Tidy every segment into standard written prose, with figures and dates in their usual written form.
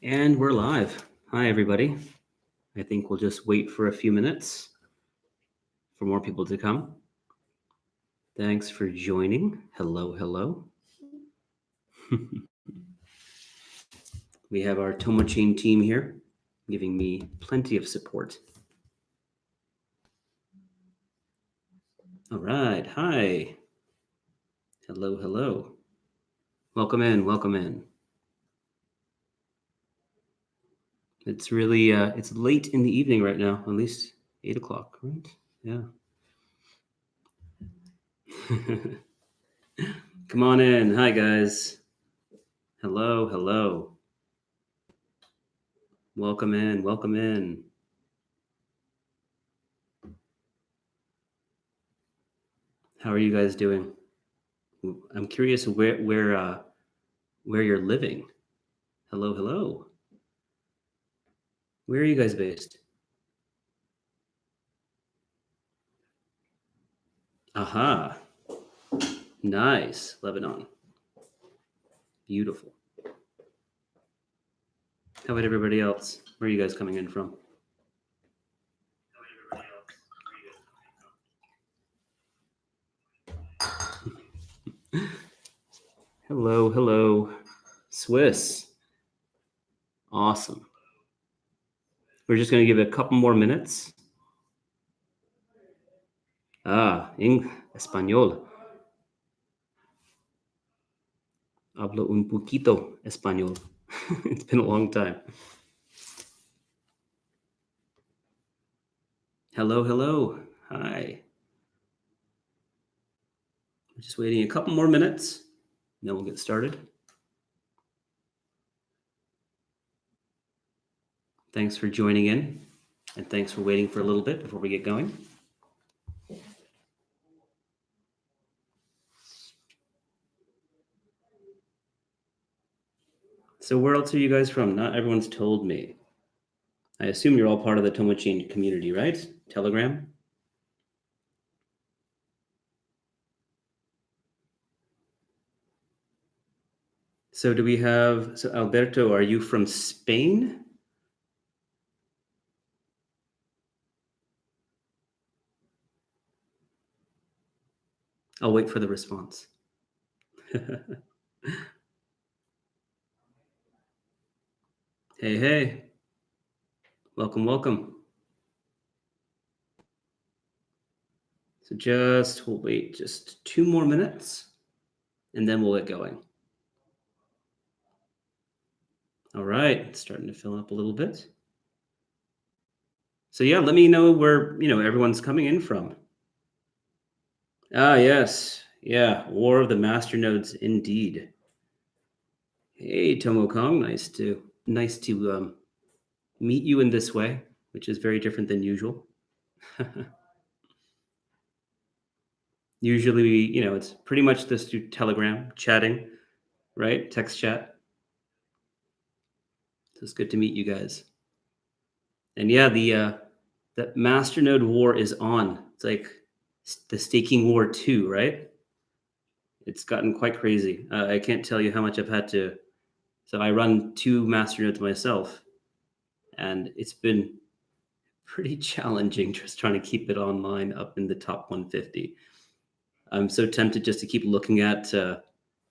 And we're live. Hi, everybody. I think we'll just wait for a few minutes for more people to come. Thanks for joining. Hello, hello. We have our TomoChain team here giving me plenty of support. All right. Hi. Hello, hello. Welcome in. Welcome in. It's really, it's late in the evening right now, at least 8 o'clock, right? Yeah. Come on in. Hi, guys. Hello, hello. Welcome in. Welcome in. How are you guys doing? I'm curious where you're living. Hello, hello. Where are you guys based? Aha. Nice. Lebanon. Beautiful. How about everybody else? Where are you guys coming in from? Hello, hello. Swiss. Awesome. We're just going to give it a couple more minutes. Español. Hablo un poquito español. It's been a long time. Hello, hello. Hi. We're just waiting a couple more minutes, and then we'll get started. Thanks for joining in, and thanks for waiting for a little bit before we get going. So where else are you guys from? Not everyone's told me. I assume you're all part of the TomoChain community, right? Telegram? So do we have, so Alberto, are you from Spain? I'll wait for the response. Hey, hey. Welcome, welcome. So we'll wait just 2 more minutes, and then we'll get going. All right, it's starting to fill up a little bit. So yeah, let me know where, everyone's coming in from. Ah, yes. Yeah, War of the Masternodes, indeed. Hey, Tomo Kong, nice to meet you in this way, which is very different than usual. Usually, it's pretty much this through Telegram, chatting, right? Text chat. So it's good to meet you guys. And yeah, the Masternode war is on. It's like the staking war 2, right? It's gotten quite crazy. I can't tell you how much I've had to. So I run 2 Masternodes myself, and it's been pretty challenging just trying to keep it online up in the top 150. I'm so tempted just to keep looking at,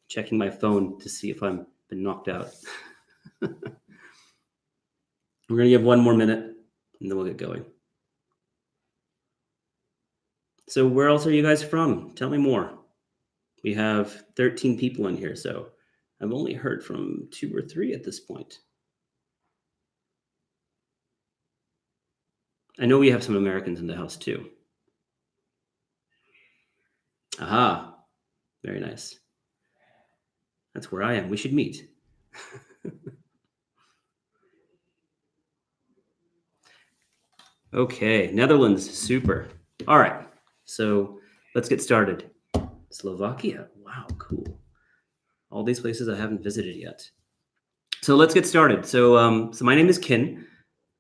checking my phone to see if I'm been knocked out. We're going to give 1 more minute, and then we'll get going. So where else are you guys from? Tell me more. We have 13 people in here, so I've only heard from 2 or 3 at this point. I know we have some Americans in the house too. Aha, very nice. That's where I am. We should meet. Okay, Netherlands, super. All right, so let's get started. Slovakia, wow, cool. All these places I haven't visited yet. So let's get started. So, so my name is Kyn.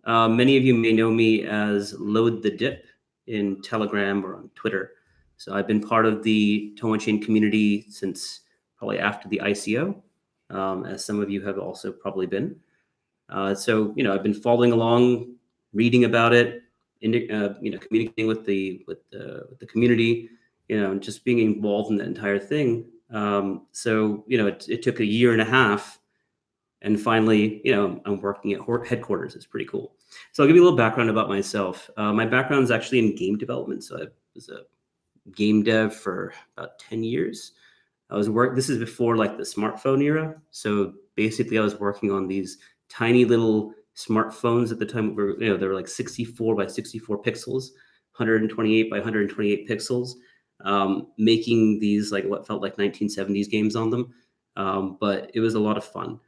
Many of you may know me as Load the Dip in Telegram or on Twitter. So I've been part of the TomoChain community since probably after the ICO, as some of you have also probably been. So, I've been following along, reading about it, communicating with the community, and just being involved in the entire thing. So, it took a year and a half, and finally, I'm working at headquarters. It's pretty cool. So I'll give you a little background about myself. My background is actually in game development. So I was a game dev for about 10 years. This is before like the smartphone era. So basically I was working on these tiny little smartphones at the time where, they were like 64 by 64 pixels, 128 by 128 pixels, making these like what felt like 1970s games on them. But it was a lot of fun.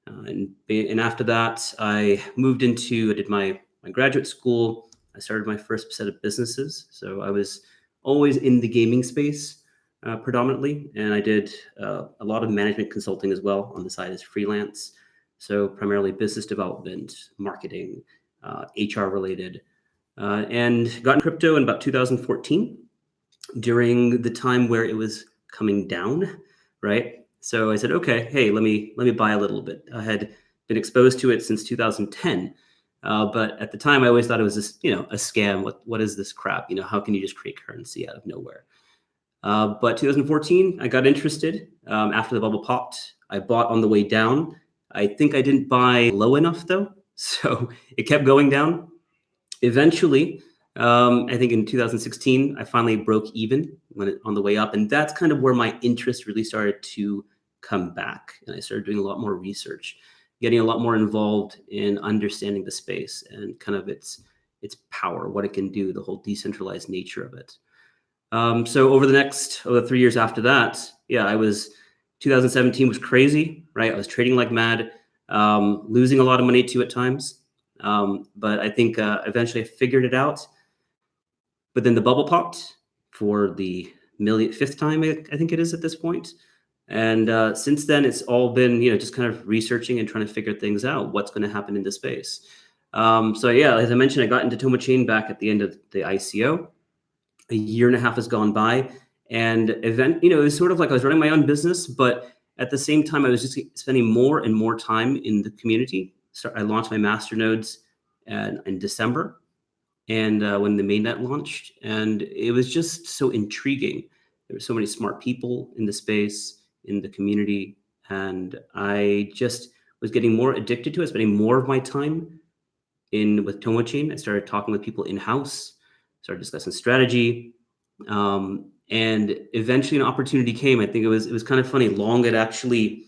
And after that, I did my graduate school. I started my first set of businesses. So I was always in the gaming space predominantly, and I did a lot of management consulting as well on the side as freelance. So primarily business development, marketing, HR related, and got in crypto in about 2014 during the time where it was coming down, right? So I said, okay, hey, let me buy a little bit. I had been exposed to it since 2010, but at the time I always thought it was this, a scam. What is this crap? How can you just create currency out of nowhere? But 2014, I got interested. After the bubble popped, I bought on the way down. I think I didn't buy low enough though, so it kept going down. Eventually, I think in 2016, I finally broke even on the way up, and that's kind of where my interest really started to come back. And I started doing a lot more research, getting a lot more involved in understanding the space and kind of its power, what it can do, the whole decentralized nature of it. So over the 3 years after that, 2017 was crazy, right? I was trading like mad, losing a lot of money too at times. But I think eventually I figured it out. But then the bubble popped for the fifth time, I think it is at this point. And since then, it's all been, just kind of researching and trying to figure things out, what's going to happen in the space. As I mentioned, I got into TomoChain back at the end of the ICO. A year and a half has gone by, and it was sort of like I was running my own business, but at the same time, I was just spending more and more time in the community. So I launched my Masternodes in December, and when the mainnet launched, and it was just so intriguing. There were so many smart people in the space, in the community, and I just was getting more addicted to it, spending more of my time with TomoChain. I started talking with people in-house, started discussing strategy, and eventually an opportunity came. I think it was kind of funny. Long had actually,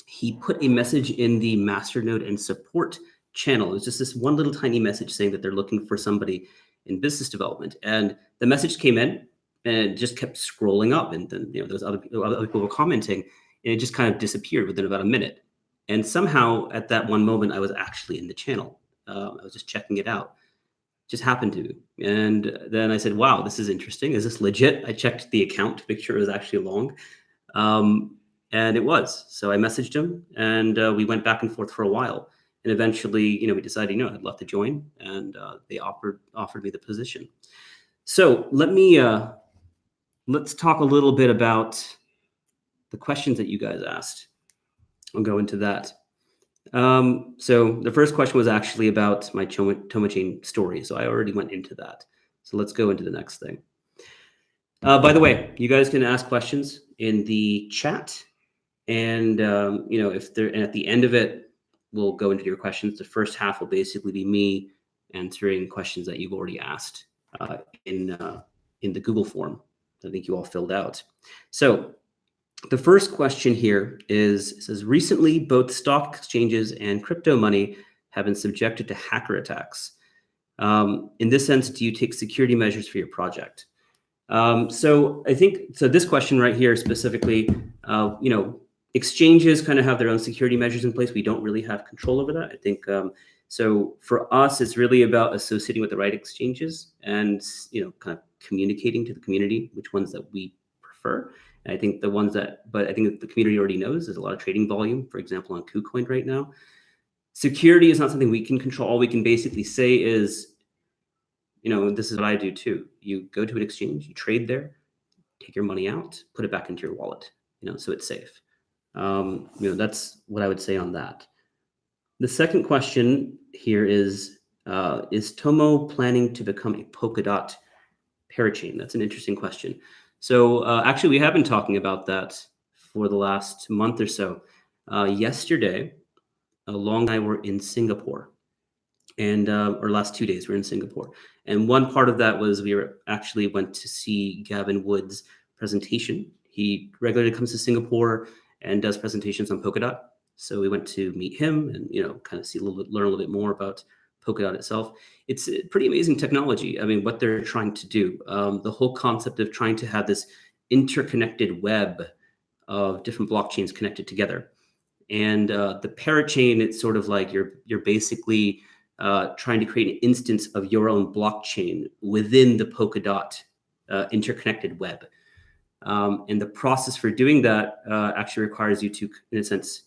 he put a message in the Masternode and support channel. It was just this one little tiny message saying that they're looking for somebody in business development. And the message came in and it just kept scrolling up. And then, there was other people were commenting, and it just kind of disappeared within about a minute. And somehow at that one moment, I was actually in the channel. I was just checking it out. Just happened to. And then I said, wow, this is interesting. Is this legit? I checked the account to make sure it was actually long. And it was. So I messaged him, and we went back and forth for a while. And eventually, we decided, I'd love to join, and they offered me the position. So let's talk a little bit about the questions that you guys asked. I'll go into that. So the first question was actually about my TomoChain story. So I already went into that. So let's go into the next thing. By the way, you guys can ask questions in the chat, and and at the end of it, we'll go into your questions. The first half will basically be me answering questions that you've already asked in the Google form that I think you all filled out. So the first question here says, recently, both stock exchanges and crypto money have been subjected to hacker attacks. In this sense, do you take security measures for your project? So this question right here specifically, exchanges kind of have their own security measures in place. We don't really have control over that. I think, so for us, it's really about associating with the right exchanges and, kind of communicating to the community which ones that we prefer. And I think the community already knows there's a lot of trading volume, for example, on KuCoin right now. Security is not something we can control. All we can basically say is, this is what I do too. You go to an exchange, you trade there, take your money out, put it back into your wallet, so it's safe. That's what I would say on that. The second question here is Tomo planning to become a Polkadot parachain? That's an interesting question. So actually, we have been talking about that for the last month or so. Yesterday, Long and I were in Singapore, and or last 2 days we were in Singapore. And one part of that was we actually went to see Gavin Wood's presentation. He regularly comes to Singapore and does presentations on Polkadot. So we went to meet him and kind of learn a little bit more about Polkadot itself. It's a pretty amazing technology. I mean, what they're trying to do, the whole concept of trying to have this interconnected web of different blockchains connected together. And the parachain, it's sort of like you're basically trying to create an instance of your own blockchain within the Polkadot interconnected web. And the process for doing that actually requires you to, in a sense,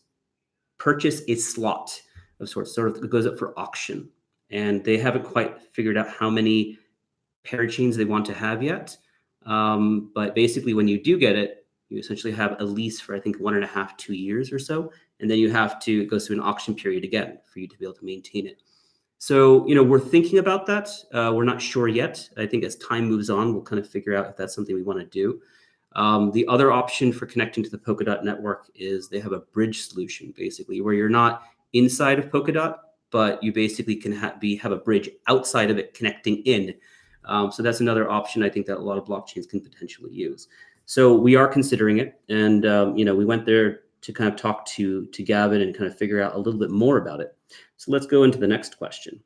purchase a slot of sorts. Sort of, it goes up for auction. And they haven't quite figured out how many parachains they want to have yet. But basically, when you do get it, you essentially have a lease for, I think, 1.5, 2 years or so. And then you have to go through an auction period again for you to be able to maintain it. So, we're thinking about that. We're not sure yet. I think as time moves on, we'll kind of figure out if that's something we want to do. The other option for connecting to the Polkadot network is they have a bridge solution, basically, where you're not inside of Polkadot, but you basically can have a bridge outside of it connecting in. So that's another option I think that a lot of blockchains can potentially use. So we are considering it. And, we went there to kind of talk to Gavin and kind of figure out a little bit more about it. So let's go into the next question.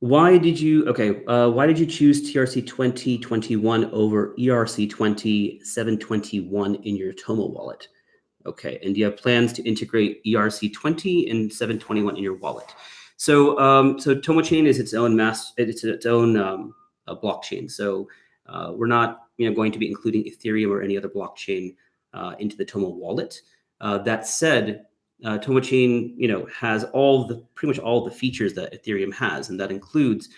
Why did you choose TRC 2021 over ERC 20,721 in your Tomo wallet? Okay, and do you have plans to integrate ERC 20 and 721 in your wallet? So, TomoChain is its own blockchain. So we're not going to be including Ethereum or any other blockchain into the Tomo wallet. That said, TomoChain has pretty much all the features that Ethereum has, and that includes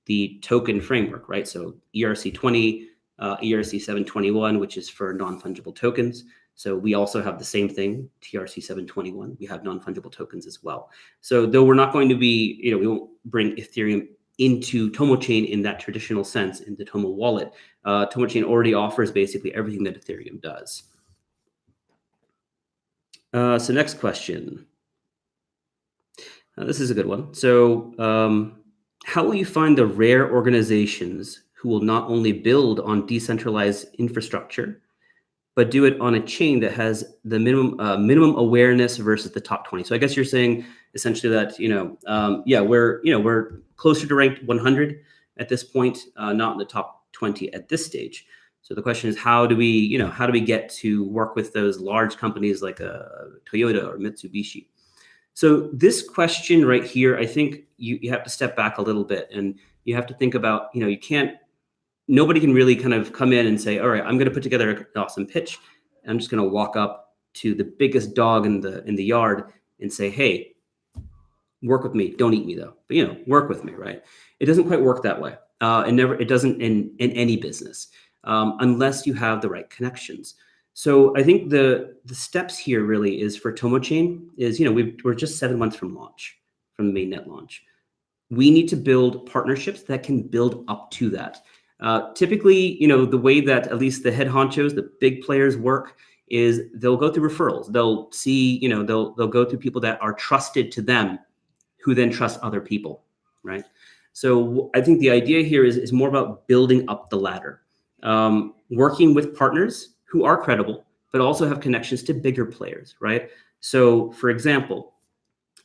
the token framework, right? So ERC 20, ERC 721, which is for non-fungible tokens. So we also have the same thing, TRC 721. We have non-fungible tokens as well. So though we're not going to be, we won't bring Ethereum into TomoChain in that traditional sense in the Tomo wallet. TomoChain already offers basically everything that Ethereum does. So next question. This is a good one. So how will you find the rare organizations who will not only build on decentralized infrastructure, but do it on a chain that has the minimum awareness versus the top 20? So I guess you're saying essentially that we're closer to ranked 100 at this point, not in the top 20 at this stage. So the question is, how do we get to work with those large companies like Toyota or Mitsubishi? So this question right here, I think you have to step back a little bit, and you have to think about, nobody can really kind of come in and say, all right, I'm going to put together an awesome pitch. I'm just going to walk up to the biggest dog in the yard and say, hey, work with me. Don't eat me though, but work with me, right? It doesn't quite work that way. It doesn't in any business. Unless you have the right connections. So I think the steps here really is for TomoChain is, we're just 7 months from launch, from the mainnet launch. We need to build partnerships that can build up to that. Typically, the way that at least the head honchos, the big players work is they'll go through referrals. They'll see, they'll go through people that are trusted to them, who then trust other people, right? So I think the idea here is more about building up the ladder. Working with partners who are credible, but also have connections to bigger players, right? So for example,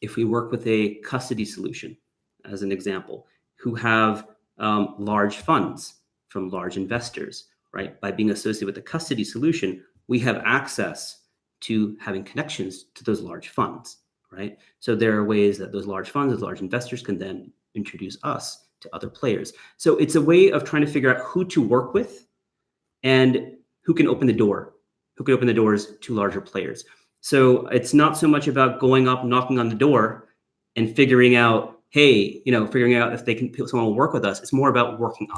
if we work with a custody solution, as an example, who have large funds from large investors, right? By being associated with the custody solution, we have access to having connections to those large funds, right? So there are ways that those large funds, those large investors can then introduce us to other players. So it's a way of trying to figure out who to work with and who can open the doors to larger players. So it's not so much about going up, knocking on the door and figuring out, hey, figuring out if someone will work with us. It's more about working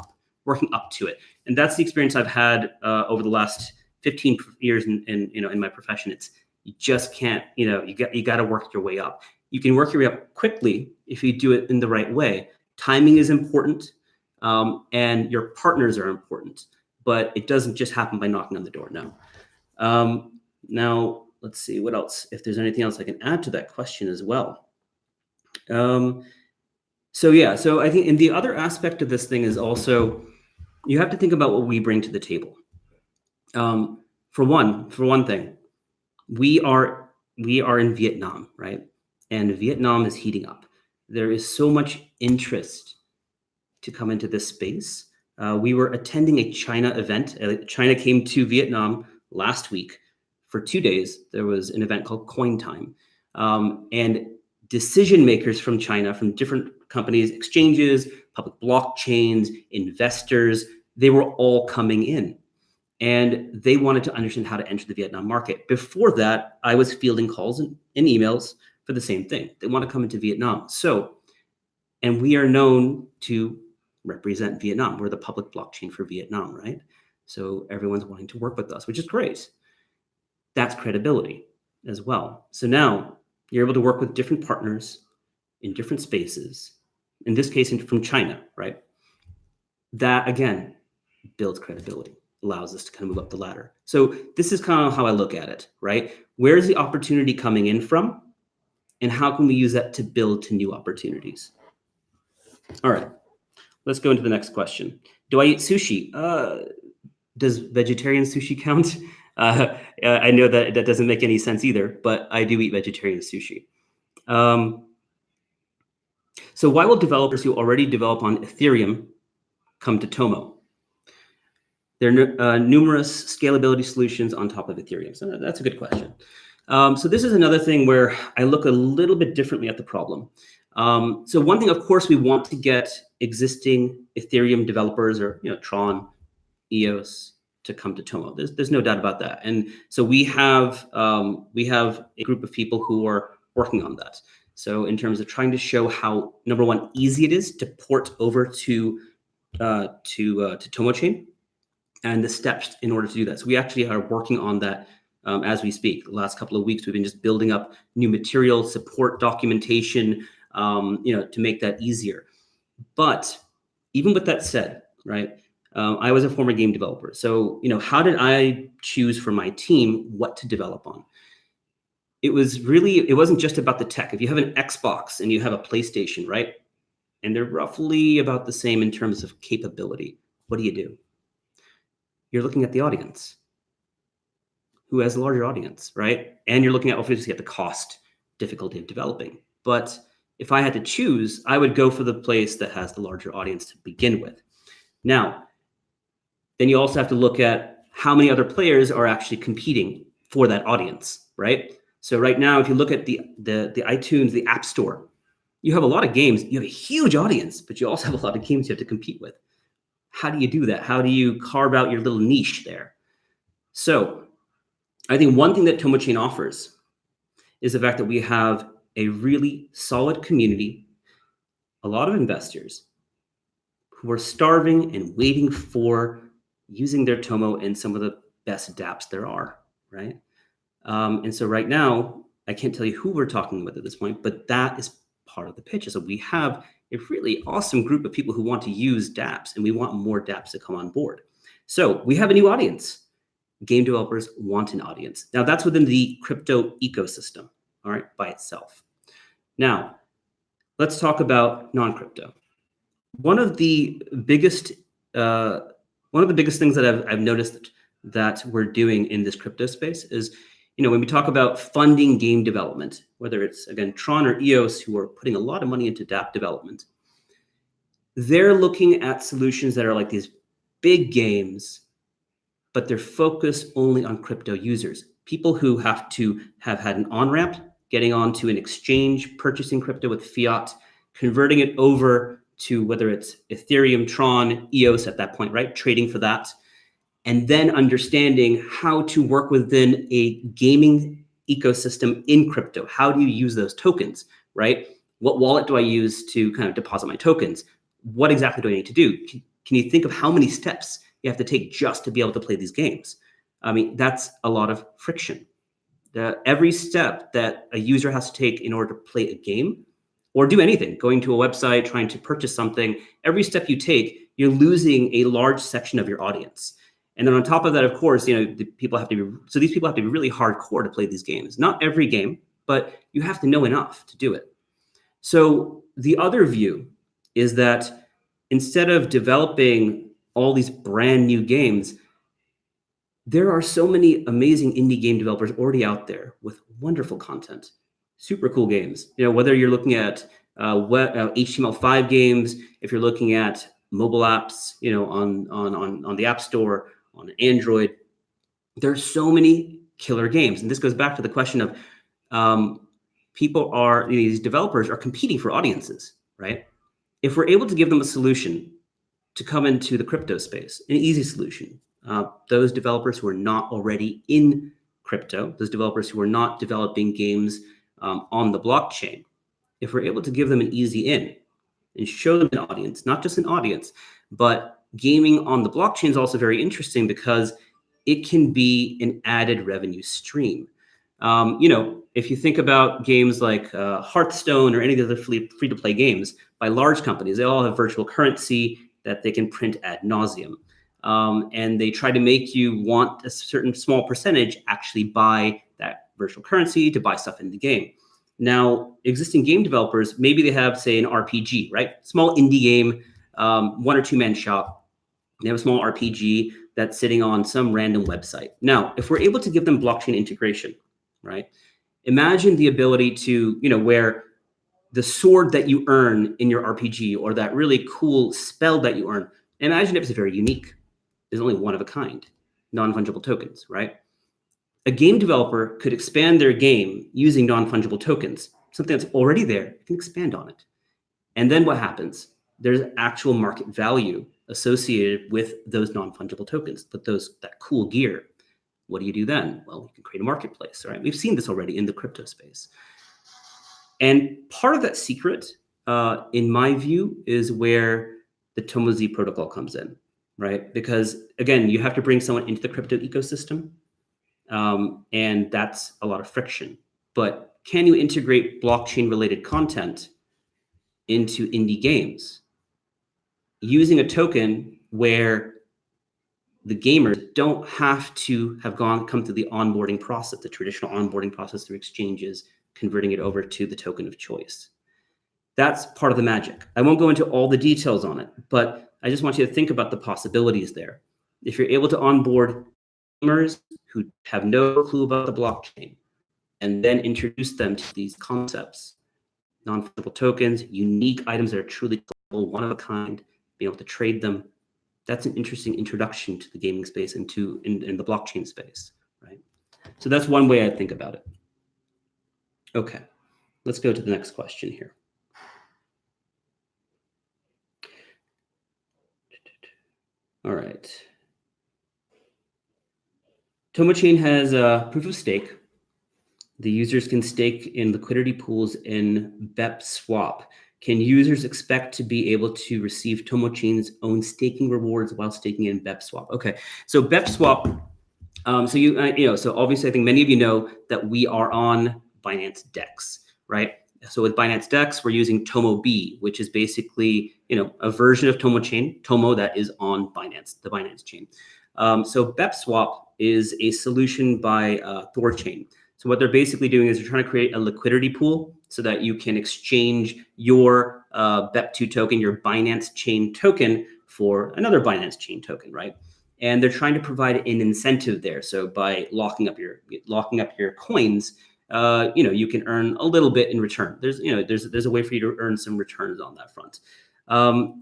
up to it. And that's the experience I've had over the last 15 years in my profession. It's You just can't, you got to work your way up. You can work your way up quickly if you do it in the right way. Timing is important, and your partners are important, but it doesn't just happen by knocking on the door. No. Now, let's see what else, if there's anything else I can add to that question as well. So I think, and the other aspect of this thing is also, you have to think about what we bring to the table. For one thing, we are in Vietnam, right? And Vietnam is heating up. There is so much interest to come into this space. We were attending a China event. China came to Vietnam last week for 2 days. There was an event called Coin Time. And decision makers from China, from different companies, exchanges, public blockchains, investors, they were all coming in. And they wanted to understand how to enter the Vietnam market. Before that, I was fielding calls and emails for the same thing. They want to come into Vietnam. And we are known to represent Vietnam. We're the public blockchain for Vietnam, right? So everyone's wanting to work with us, which is great. That's credibility as well. So now you're able to work with different partners in different spaces, in this case, from China, right? That, again, builds credibility, allows us to kind of move up the ladder. So this is kind of how I look at it, right? Where's the opportunity coming in from? And how can we use that to build to new opportunities? All right, let's go into the next question. Do I eat sushi? Does vegetarian sushi count? I know that doesn't make any sense either, but I do eat vegetarian sushi. So why will developers who already develop on Ethereum come to Tomo? There are numerous scalability solutions on top of Ethereum. So that's a good question. So this is another thing where I look a little bit differently at the problem. So one thing, of course, we want to get existing Ethereum developers or Tron, EOS to come to Tomo. There's no doubt about that. And so we have a group of people who are working on that. So in terms of trying to show how, number one, easy it is to port over to TomoChain, and the steps in order to do that. So we actually are working on that as we speak. The last couple of weeks, we've been just building up new material, support, documentation, to make that easier. But even with that said, right, I was a former game developer. So, how did I choose for my team what to develop on? It wasn't just about the tech. If you have an Xbox and you have a PlayStation, right, and they're roughly about the same in terms of capability, what do? You're looking at the audience. Who has a larger audience, right? And you're looking at, obviously, at the cost, difficulty of developing. But if I had to choose, I would go for the place that has the larger audience to begin with. Now, then you also have to look at how many other players are actually competing for that audience, right? So right now, if you look at the iTunes, the App Store, you have a lot of games. You have a huge audience, but you also have a lot of games you have to compete with. How do you do that? How do you carve out your little niche there? So I think one thing that TomoChain offers is the fact that we have a really solid community, a lot of investors who are starving and waiting for using their Tomo in some of the best dApps there are, right? And so right now, I can't tell you who we're talking with at this point, but that is part of the pitch. So we have a really awesome group of people who want to use dApps, and we want more dApps to come on board. So we have a new audience. Game developers want an audience. Now that's within the crypto ecosystem, all right, by itself. Now, let's talk about non-crypto. One of the biggest things that I've noticed that we're doing in this crypto space is, when we talk about funding game development, whether it's, again, Tron or EOS, who are putting a lot of money into dApp development, they're looking at solutions that are like these big games, but they're focused only on crypto users, people who have to have had an on-ramp, getting onto an exchange, purchasing crypto with fiat, converting it over to whether it's Ethereum, Tron, EOS at that point, right? Trading for that. And then understanding how to work within a gaming ecosystem in crypto. How do you use those tokens, right? What wallet do I use to kind of deposit my tokens? What exactly do I need to do? Can you think of how many steps you have to take just to be able to play these games? I mean, that's a lot of friction. Every step that a user has to take in order to play a game or do anything, going to a website, trying to purchase something, every step you take, you're losing a large section of your audience. And then on top of that, of course, these people have to be really hardcore to play these games. Not every game, but you have to know enough to do it. So the other view is that instead of developing all these brand new games, there are so many amazing indie game developers already out there with wonderful content, super cool games. Whether you're looking at HTML5 games, if you're looking at mobile apps, on the App Store, on Android, there are so many killer games. And this goes back to the question of these developers are competing for audiences, right? If we're able to give them a solution to come into the crypto space, an easy solution, those developers who are not already in crypto, those developers who are not developing games on the blockchain, if we're able to give them an easy in and show them an audience, not just an audience, but gaming on the blockchain is also very interesting because it can be an added revenue stream. If you think about games like Hearthstone or any of the other free-to-play games by large companies, they all have virtual currency that they can print ad nauseum. And they try to make you want a certain small percentage actually buy that virtual currency to buy stuff in the game. Now, existing game developers, maybe they have, say, an RPG, right? Small indie game, 1 or 2 man shop. They have a small RPG that's sitting on some random website. Now, if we're able to give them blockchain integration, right? Imagine the ability to, where the sword that you earn in your RPG or that really cool spell that you earn, imagine if it's very unique. There's only one of a kind, non-fungible tokens, right? A game developer could expand their game using non-fungible tokens, something that's already there, you can expand on it. And then what happens? There's actual market value associated with those non-fungible tokens, but that cool gear. What do you do then? Well, you can create a marketplace, right? We've seen this already in the crypto space. And part of that secret, in my view, is where the Tomo Z protocol comes in, right? Because again, you have to bring someone into the crypto ecosystem, and that's a lot of friction. But can you integrate blockchain-related content into indie games using a token where the gamers don't have to have come through the onboarding process, the traditional onboarding process through exchanges, converting it over to the token of choice? That's part of the magic. I won't go into all the details on it, but I just want you to think about the possibilities there. If you're able to onboard gamers who have no clue about the blockchain and then introduce them to these concepts, non-fungible tokens, unique items that are truly collectible, one of a kind, being able to trade them, that's an interesting introduction to the gaming space and in the blockchain space, right? So that's one way I think about it. Okay, let's go to the next question here. All right. TomoChain has a proof of stake. The users can stake in liquidity pools in Bevswap. Can users expect to be able to receive TomoChain's own staking rewards while staking in Bevswap? Okay, so Bevswap, so obviously I think many of you know that we are on Binance DEX, right? So with Binance DEX, we're using Tomo B, which is basically, a version of TomoChain, Tomo that is on Binance, the Binance chain. So Bevswap is a solution by ThorChain. So what they're basically doing is they're trying to create a liquidity pool so that you can exchange your BEP2 token, your Binance chain token, for another Binance chain token, right? And they're trying to provide an incentive there. So by locking up your coins, you can earn a little bit in return. There's a way for you to earn some returns on that front.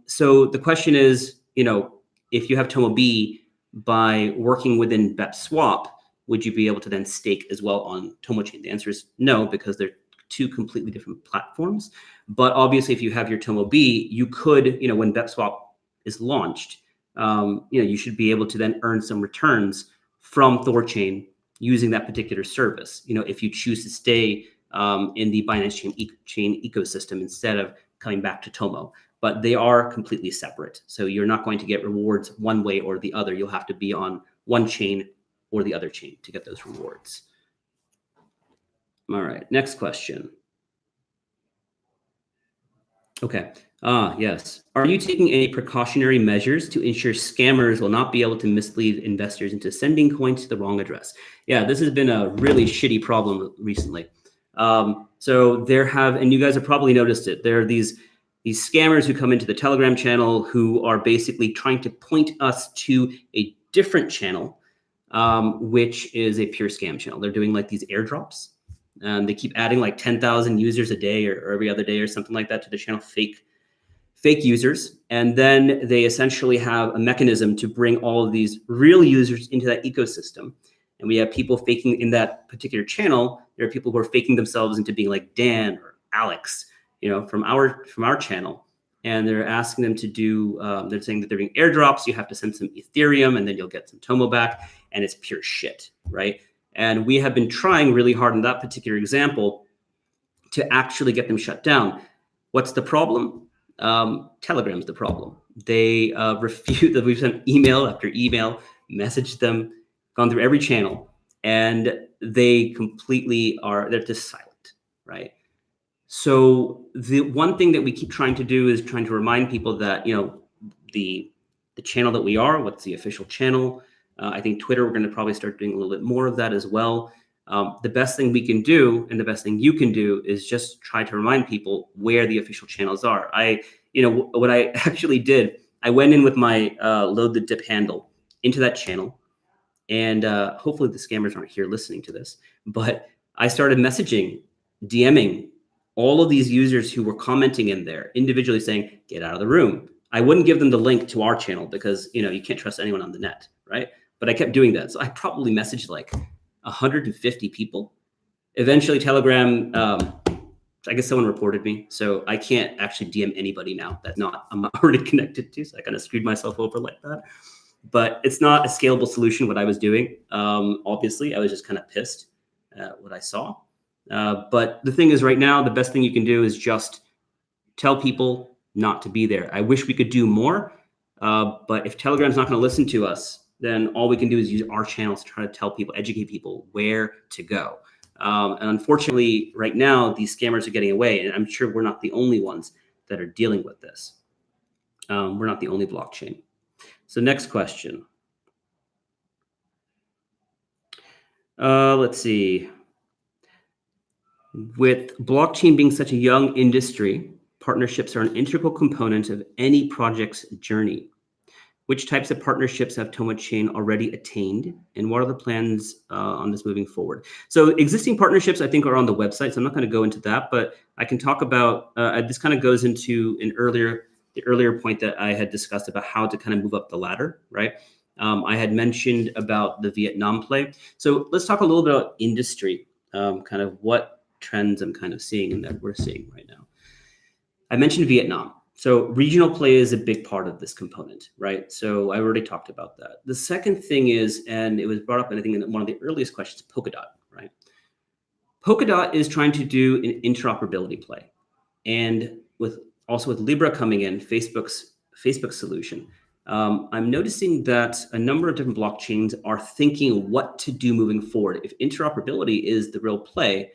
So the question is, if you have Tomo B, by working within Bevswap, would you be able to then stake as well on TomoChain? The answer is no, because they're 2 completely different platforms. But obviously, if you have your Tomo B, you could, when Bevswap is launched, you should be able to then earn some returns from ThorChain using that particular service. If you choose to stay in the Binance chain ecosystem instead of coming back to Tomo. But they are completely separate. So you're not going to get rewards one way or the other. You'll have to be on one chain or the other chain to get those rewards. All right, next question. Okay. Yes. Are you taking any precautionary measures to ensure scammers will not be able to mislead investors into sending coins to the wrong address? Yeah, this has been a really shitty problem recently. So there have, and you guys have probably noticed it. There are these scammers who come into the Telegram channel who are basically trying to point us to a different channel, which is a pure scam channel. They're doing like these airdrops. They keep adding like 10,000 users a day or every other day or something like that to the channel, fake users. And then they essentially have a mechanism to bring all of these real users into that ecosystem. And we have people faking in that particular channel. There are people who are faking themselves into being like Dan or Alex, from our channel. And they're asking them to do, they're saying that they're doing airdrops. You have to send some Ethereum and then you'll get some Tomo back. And it's pure shit, right? And we have been trying really hard in that particular example to actually get them shut down. What's the problem? Telegram's the problem. They refuse. We've sent email after email, messaged them, gone through every channel, and they completely they're just silent, right? So the one thing that we keep trying to do is trying to remind people that, the channel that we are, what's the official channel. I think Twitter, we're going to probably start doing a little bit more of that as well. The best thing we can do and the best thing you can do is just try to remind people where the official channels are. What I actually did, I went in with my load the dip handle into that channel, and hopefully the scammers aren't here listening to this, but I started DMing all of these users who were commenting in there individually saying, get out of the room. I wouldn't give them the link to our channel because, you can't trust anyone on the net, right? But I kept doing that. So I probably messaged like 150 people. Eventually Telegram, I guess someone reported me. So I can't actually DM anybody now that I'm already connected to. So I kind of screwed myself over like that. But it's not a scalable solution what I was doing. Obviously, I was just kind of pissed at what I saw. But the thing is right now, the best thing you can do is just tell people not to be there. I wish we could do more. But if Telegram's not going to listen to us, then all we can do is use our channels to try to tell people, educate people where to go. And unfortunately, right now, these scammers are getting away. And I'm sure we're not the only ones that are dealing with this. We're not the only blockchain. So next question. Let's see. With blockchain being such a young industry, partnerships are an integral component of any project's journey. Which types of partnerships have TomoChain already attained, and what are the plans on this moving forward? So existing partnerships, I think, are on the website, so I'm not going to go into that, but I can talk about, this kind of goes into the earlier point that I had discussed about how to kind of move up the ladder, right? I had mentioned about the Vietnam play. So let's talk a little bit about industry, kind of what trends I'm kind of seeing and that we're seeing right now. I mentioned Vietnam. So regional play is a big part of this component, right? So I already talked about that. The second thing is, and it was brought up, I think, in one of the earliest questions, Polkadot, right? Polkadot is trying to do an interoperability play. And with Libra coming in, Facebook's solution, I'm noticing that a number of different blockchains are thinking what to do moving forward. If interoperability is the real play,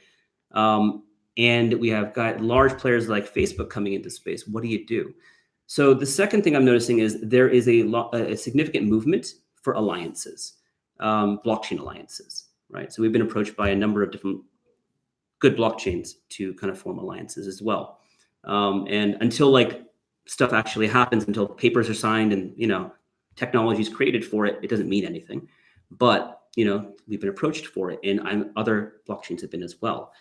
and we have got large players like Facebook coming into space, what do you do? So the second thing I'm noticing is there is a significant movement for alliances, blockchain alliances, right? So we've been approached by a number of different good blockchains to kind of form alliances as well. And until stuff actually happens, until papers are signed and, technology is created for it, it doesn't mean anything. But, we've been approached for it, and other blockchains have been as well.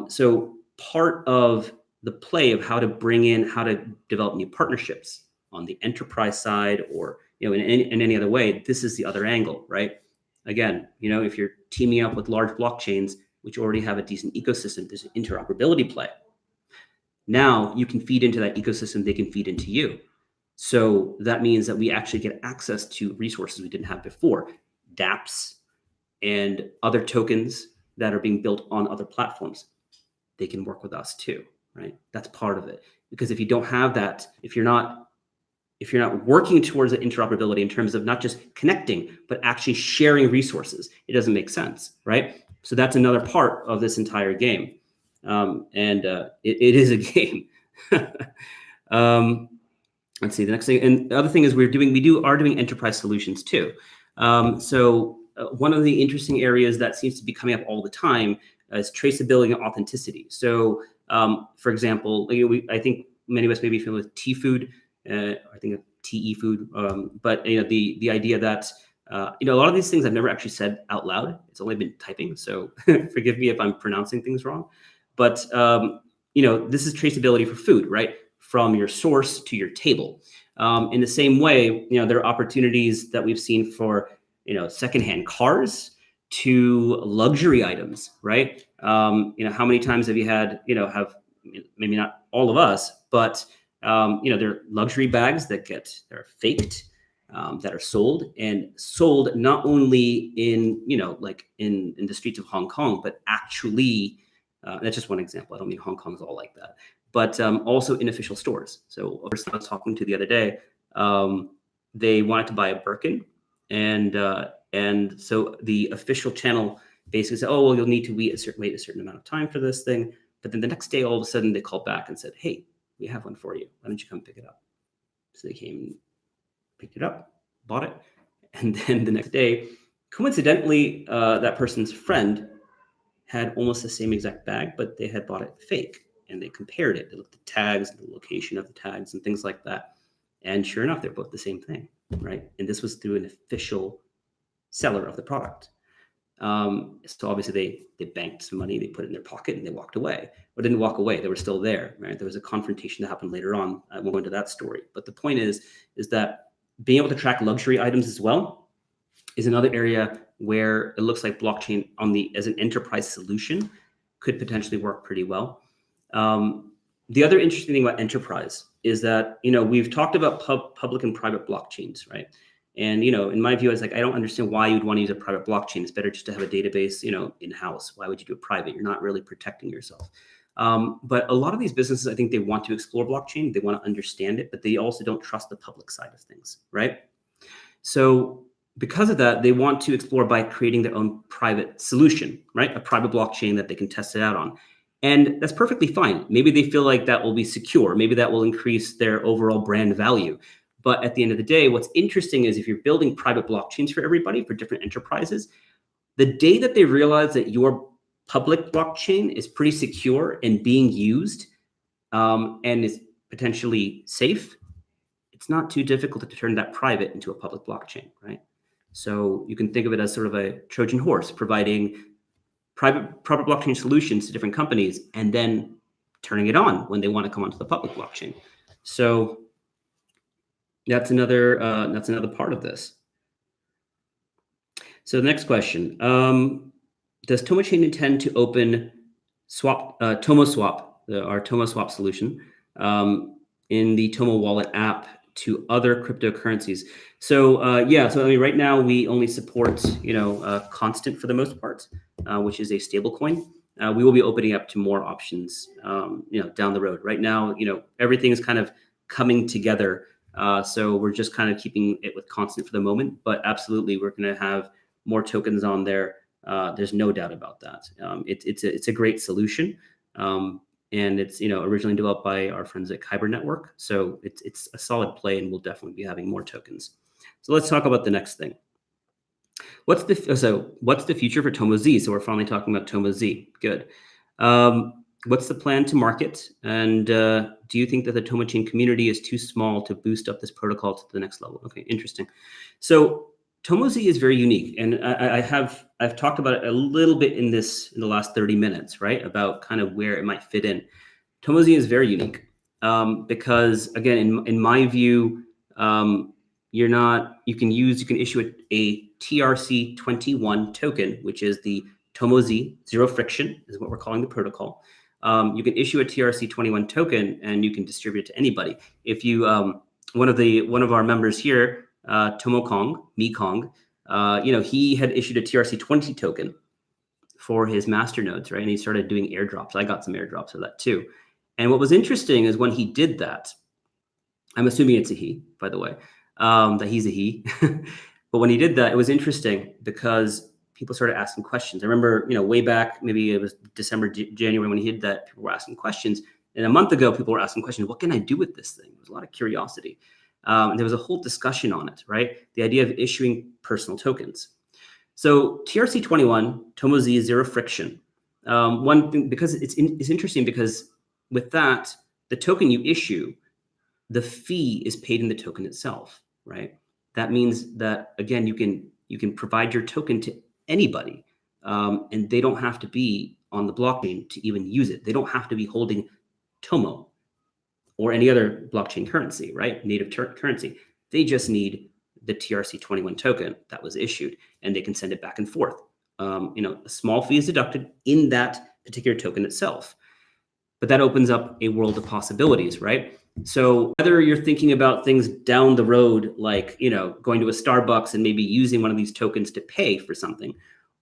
So part of the play of how to develop new partnerships on the enterprise side or, in any other way, this is the other angle, right? Again, if you're teaming up with large blockchains, which already have a decent ecosystem, there's an interoperability play. Now you can feed into that ecosystem, they can feed into you. So that means that we actually get access to resources we didn't have before, dApps and other tokens that are being built on other platforms. They can work with us too, right? That's part of it. Because if you don't have that, if you're not working towards the interoperability in terms of not just connecting, but actually sharing resources, it doesn't make sense, right? So that's another part of this entire game. It is a game. Let's see the next thing. And the other thing is we are doing enterprise solutions too. One of the interesting areas that seems to be coming up all the time is traceability and authenticity. So, for example, I think many of us may be familiar with T-food. I think of TE food. But the idea that a lot of these things I've never actually said out loud. It's only been typing. So forgive me if I'm pronouncing things wrong. But this is traceability for food, right? From your source to your table. In the same way, there are opportunities that we've seen for, secondhand cars to luxury items, right? How many times have you had, maybe not all of us, but, there are luxury bags that are faked, that are sold not only in, like in the streets of Hong Kong, but actually, that's just one example. I don't mean Hong Kong's all like that, but also in official stores. So a person I was talking to the other day, they wanted to buy a Birkin, and so the official channel basically said, "Oh, well, you'll need to wait a certain amount of time for this thing." But then the next day, all of a sudden, they called back and said, "Hey, we have one for you. Why don't you come pick it up?" So they came, picked it up, bought it, and then the next day, coincidentally, that person's friend had almost the same exact bag, but they had bought it fake, and they compared it. They looked at tags, the location of the tags, and things like that. And sure enough, they're both the same thing, right? And this was through an official seller of the product. So obviously they banked some money, they put it in their pocket, and they walked away. Or didn't walk away, they were still there, right? There was a confrontation that happened later on. I won't go into that story. But the point is that being able to track luxury items as well is another area where it looks like blockchain as an enterprise solution could potentially work pretty well. The other interesting thing about enterprise is that, we've talked about public and private blockchains, right? And, in my view, it's like, I don't understand why you'd want to use a private blockchain. It's better just to have a database, in-house. Why would you do it private? You're not really protecting yourself. But a lot of these businesses, I think they want to explore blockchain. They want to understand it, but they also don't trust the public side of things, right? So because of that, they want to explore by creating their own private solution, right? A private blockchain that they can test it out on. And that's perfectly fine. Maybe they feel like that will be secure. Maybe that will increase their overall brand value. But at the end of the day, what's interesting is if you're building private blockchains for everybody, for different enterprises, the day that they realize that your public blockchain is pretty secure and being used and is potentially safe, it's not too difficult to turn that private into a public blockchain, right? So you can think of it as sort of a Trojan horse, providing private blockchain solutions to different companies and then turning it on when they want to come onto the public blockchain. So that's another part of this. So the next question, does TomoChain intend to open TomoSwap, our TomoSwap solution, in the Tomo Wallet app to other cryptocurrencies? So right now we only support Constant for the most part, which is a stable coin. We will be opening up to more options down the road. Right now, everything is kind of coming together. So we're just kind of keeping it with Constant for the moment, but absolutely we're going to have more tokens on there. There's no doubt about that. It's a great solution. And it's originally developed by our friends at Kyber Network. So it's a solid play, and we'll definitely be having more tokens. So let's talk about the next thing. What's the future for Tomo Z? So we're finally talking about Tomo Z. Good. What's the plan to market? And do you think that the TomoChain community is too small to boost up this protocol to the next level? Okay, interesting. So Tomo Z is very unique, and I've talked about it a little bit in the last 30 minutes, right? About kind of where it might fit in. Tomo Z is very unique because, again, in my view, you can issue a TRC21 token, which is the Tomo Z, zero friction is what we're calling the protocol. You can issue a TRC21 token and you can distribute it to anybody. If you, one of our members here, Mekong, he had issued a TRC20 token for his Masternodes, right? And he started doing airdrops. I got some airdrops of that too. And what was interesting is when he did that, I'm assuming it's a he, by the way, that he's a he. But when he did that, it was interesting because people started asking questions. I remember, way back, maybe it was December, January when he did that, people were asking questions. And a month ago, people were asking questions, what can I do with this thing? There was a lot of curiosity. And there was a whole discussion on it, right? The idea of issuing personal tokens. So TRC21, Tomo Z, zero friction. One thing, because it's interesting because with that, the token you issue, the fee is paid in the token itself, right? That means that, again, you can provide your token to anybody, and they don't have to be on the blockchain to even use it. They don't have to be holding Tomo or any other blockchain currency, right? Native currency. They just need the TRC21 token that was issued, and they can send it back and forth. A small fee is deducted in that particular token itself. But that opens up a world of possibilities, right? So whether you're thinking about things down the road, like, going to a Starbucks and maybe using one of these tokens to pay for something,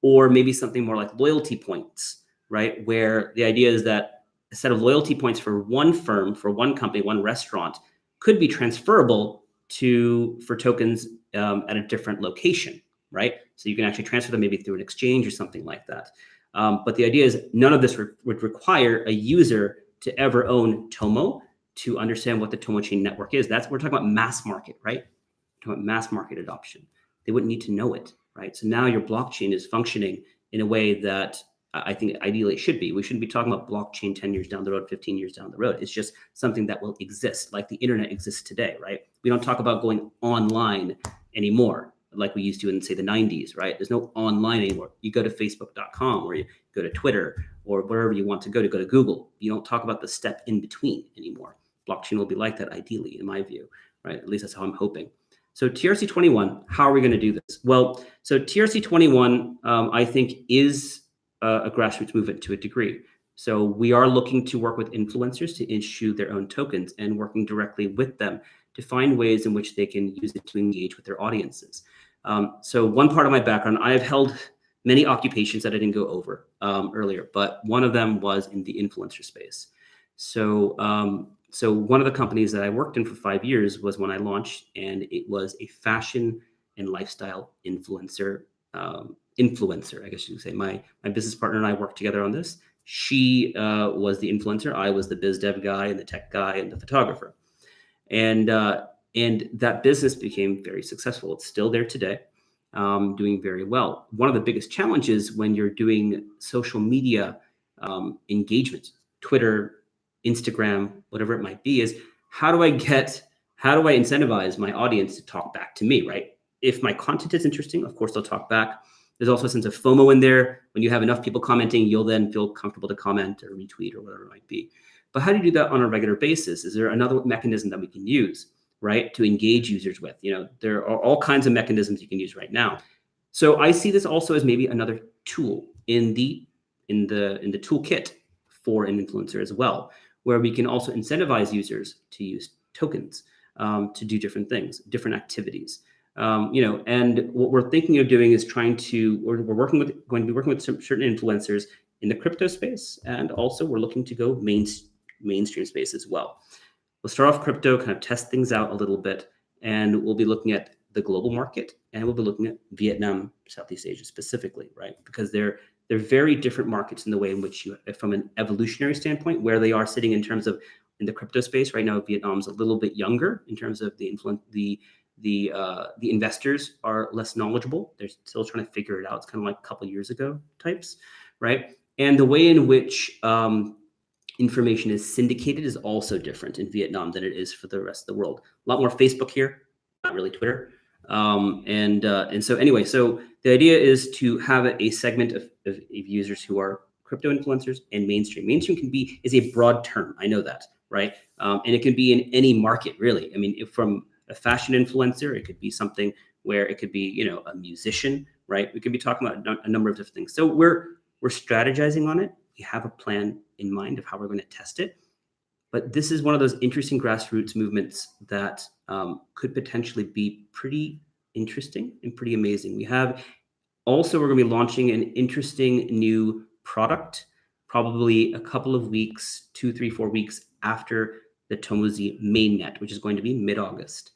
or maybe something more like loyalty points, right? Where the idea is that a set of loyalty points for one firm, for one company, one restaurant could be transferable for tokens at a different location, right? So you can actually transfer them maybe through an exchange or something like that. But the idea is none of this would require a user to ever own Tomo to understand what the TomoChain network is. We're talking about mass market, right? We're talking about mass market adoption. They wouldn't need to know it, right? So now your blockchain is functioning in a way that I think ideally it should be. We shouldn't be talking about blockchain 10 years down the road, 15 years down the road. It's just something that will exist like the internet exists today, right? We don't talk about going online anymore like we used to in, say, the 90s, right? There's no online anymore. You go to facebook.com or you go to Twitter or wherever you want to go to Google. You don't talk about the step in between anymore. Blockchain will be like that, ideally, in my view, right? At least that's how I'm hoping. So TRC21, how are we going to do this? Well, so TRC21, I think, is a grassroots movement to a degree. So we are looking to work with influencers to issue their own tokens and working directly with them to find ways in which they can use it to engage with their audiences. So one part of my background, I have held many occupations that I didn't go over earlier, but one of them was in the influencer space. So one of the companies that I worked in for 5 years was when I launched, and it was a fashion and lifestyle influencer, I guess you could say. My business partner and I worked together on this. She was the influencer. I was the biz dev guy and the tech guy and the photographer. And that business became very successful. It's still there today, doing very well. One of the biggest challenges when you're doing social media engagement, Twitter, Instagram, whatever it might be, is how do I incentivize my audience to talk back to me, right? If my content is interesting, of course, they'll talk back. There's also a sense of FOMO in there. When you have enough people commenting, you'll then feel comfortable to comment or retweet or whatever it might be. But how do you do that on a regular basis? Is there another mechanism that we can use, right, to engage users with? There are all kinds of mechanisms you can use right now. So I see this also as maybe another tool in the toolkit for an influencer as well, where we can also incentivize users to use tokens to do different things, different activities. And what we're thinking of doing is going to be working with some certain influencers in the crypto space, and also we're looking to go mainstream space as well. We'll start off crypto, kind of test things out a little bit, and we'll be looking at the global market, and we'll be looking at Vietnam, Southeast Asia specifically, right? Because they're very different markets in the way in which from an evolutionary standpoint, where they are sitting in terms of in the crypto space right now. Vietnam's a little bit younger in terms of the investors are less knowledgeable. They're still trying to figure it out. It's kind of like a couple of years ago types, right? And the way in which information is syndicated is also different in Vietnam than it is for the rest of the world. A lot more Facebook here, not really Twitter. And so anyway, so the idea is to have a segment of users who are crypto influencers and mainstream. Mainstream is a broad term. I know that, right? And it can be in any market, really. I mean, if from a fashion influencer, it could be something where it could be, a musician, right? We could be talking about a number of different things. So we're strategizing on it. We have a plan in mind of how we're going to test it. But this is one of those interesting grassroots movements that could potentially be pretty interesting and pretty amazing. We're going to be launching an interesting new product, probably a couple of weeks, 2, 3, 4 weeks after the Tomo Z mainnet, which is going to be mid-August,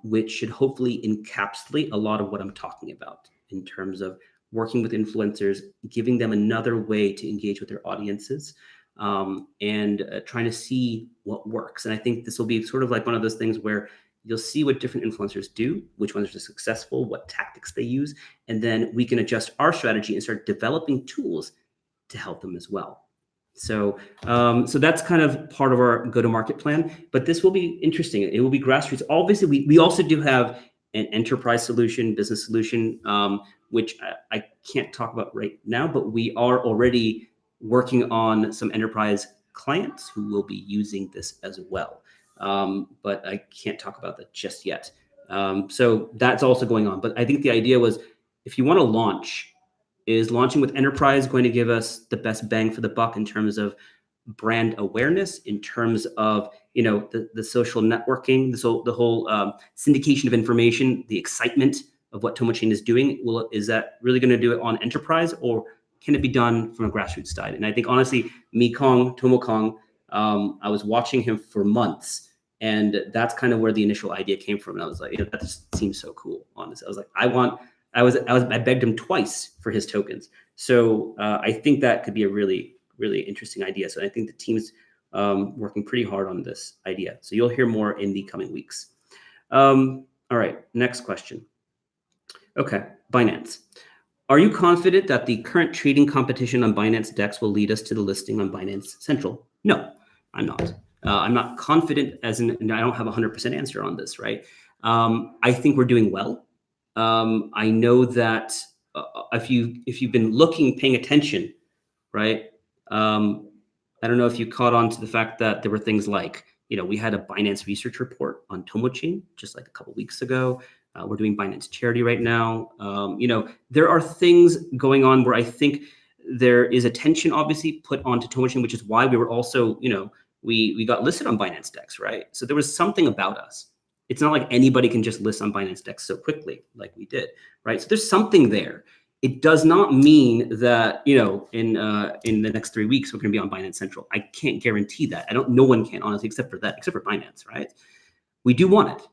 which should hopefully encapsulate a lot of what I'm talking about in terms of working with influencers, giving them another way to engage with their audiences, and trying to see what works. And I think this will be sort of like one of those things where you'll see what different influencers do, which ones are successful, what tactics they use, and then we can adjust our strategy and start developing tools to help them as well. So that's kind of part of our go-to-market plan, but this will be interesting. It will be grassroots. Obviously, we also do have an enterprise solution, business solution, which I can't talk about right now, but we are already working on some enterprise clients who will be using this as well. But I can't talk about that just yet. So that's also going on. But I think the idea was, if you want to launch, is launching with enterprise going to give us the best bang for the buck in terms of brand awareness, in terms of the social networking, the whole syndication of information, the excitement of what TomoChain is doing? Is that really going to do it on enterprise, or can it be done from a grassroots side? And I think honestly, TomoChain, I was watching him for months, and that's kind of where the initial idea came from. And I was like, that just seems so cool. Honestly, I was like, I begged him twice for his tokens. So I think that could be a really, really interesting idea. So I think the team's working pretty hard on this idea. So you'll hear more in the coming weeks. All right, next question. Okay, Binance. Are you confident that the current trading competition on Binance DEX will lead us to the listing on Binance Central? No, I'm not. I'm not confident, and I don't have a 100% answer on this, right? I think we're doing well. I know that if you've been paying attention, right? I don't know if you caught on to the fact that there were things like, we had a Binance research report on TomoChain just like a couple weeks ago. We're doing Binance Charity right now. There are things going on where I think there is attention obviously put onto TomoChain, which is why we were also, we got listed on Binance DEX, right? So there was something about us. It's not like anybody can just list on Binance DEX so quickly like we did, right? So there's something there. It does not mean that, in the next 3 weeks, we're going to be on Binance Central. I can't guarantee that. No one can, honestly, except for Binance, right? We do want it.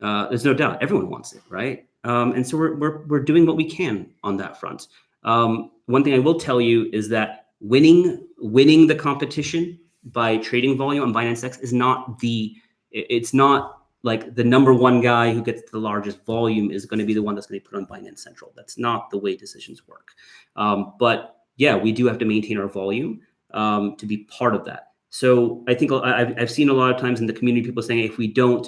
There's no doubt. Everyone wants it, right? And so we're doing what we can on that front. One thing I will tell you is that winning the competition by trading volume on Binance X is it's not like the number one guy who gets the largest volume is going to be the one that's going to be put on Binance Central. That's not the way decisions work. But yeah, we do have to maintain our volume to be part of that. So I think I've seen a lot of times in the community people saying, if we don't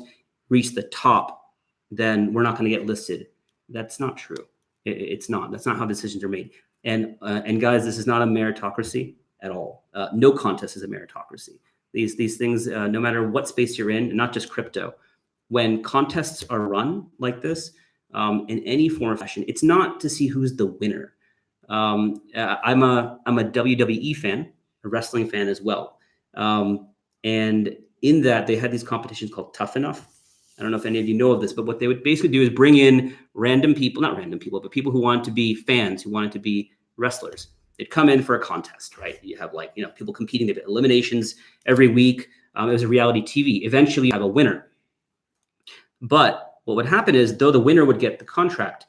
reach the top, then we're not going to get listed. That's not true. It's not. That's not how decisions are made. And guys, this is not a meritocracy at all. No contest is a meritocracy. These things, no matter what space you're in, not just crypto, when contests are run like this, in any form or fashion, it's not to see who's the winner. I'm a WWE fan, a wrestling fan as well. And in that, they had these competitions called Tough Enough. I don't know if any of you know of this, but what they would basically do is bring in not random people, but people who wanted to be fans, who wanted to be wrestlers. They'd come in for a contest, right? You have people competing, they have eliminations every week. It was a reality TV. Eventually, you have a winner. But what would happen is, though the winner would get the contract,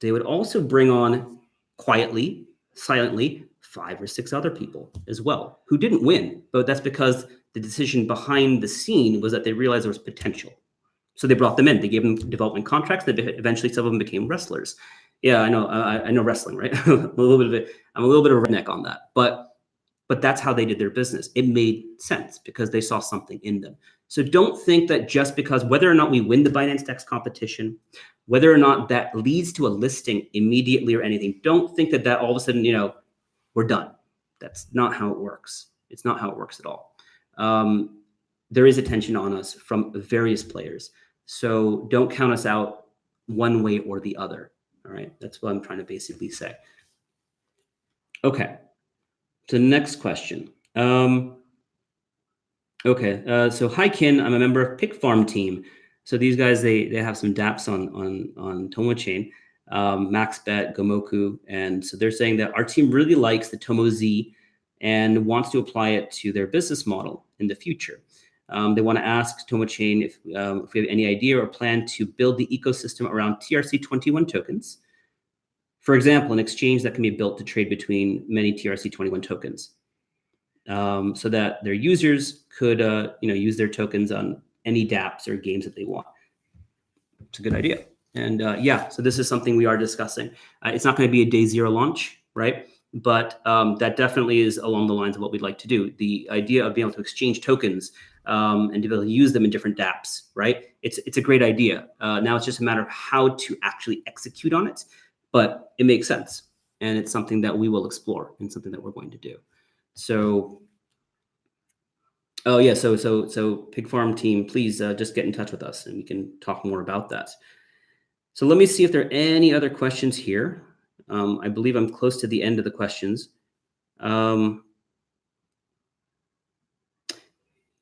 they would also bring on quietly, silently, 5 or 6 other people as well who didn't win. But that's because the decision behind the scene was that they realized there was potential. So they brought them in. They gave them development contracts. That eventually some of them became wrestlers. Yeah, I know. I know wrestling, right? I'm a little bit of a redneck on that. But that's how they did their business. It made sense because they saw something in them. So don't think that just because whether or not we win the Binance DEX competition, whether or not that leads to a listing immediately or anything, don't think that all of a sudden, we're done. That's not how it works. It's not how it works at all. There is attention on us from various players. So don't count us out one way or the other. All right. That's what I'm trying to basically say. Okay. So next question. Okay. So hi, Kyn. I'm a member of Pick Farm team. So these guys, they have some dApps on TomoChain, MaxBet, Gomoku. And so they're saying that our team really likes the Tomo Z and wants to apply it to their business model in the future. They want to ask TomoChain if we have any idea or plan to build the ecosystem around TRC21 tokens, For example, an exchange that can be built to trade between many TRC21 tokens, so that their users could use their tokens on any dApps or games that they want. It's a good idea. And yeah, so this is something we are discussing. It's not going to be a day zero launch, right? But that definitely is along the lines of what we'd like to do. The idea of being able to exchange tokens and to be able to use them in different dApps, right? It's a great idea. Now it's just a matter of how to actually execute on it, but it makes sense. And it's something that we will explore and something that we're going to do. So, oh yeah, so Pig Farm team, please just get in touch with us and we can talk more about that. So let me see if there are any other questions here. I believe I'm close to the end of the questions.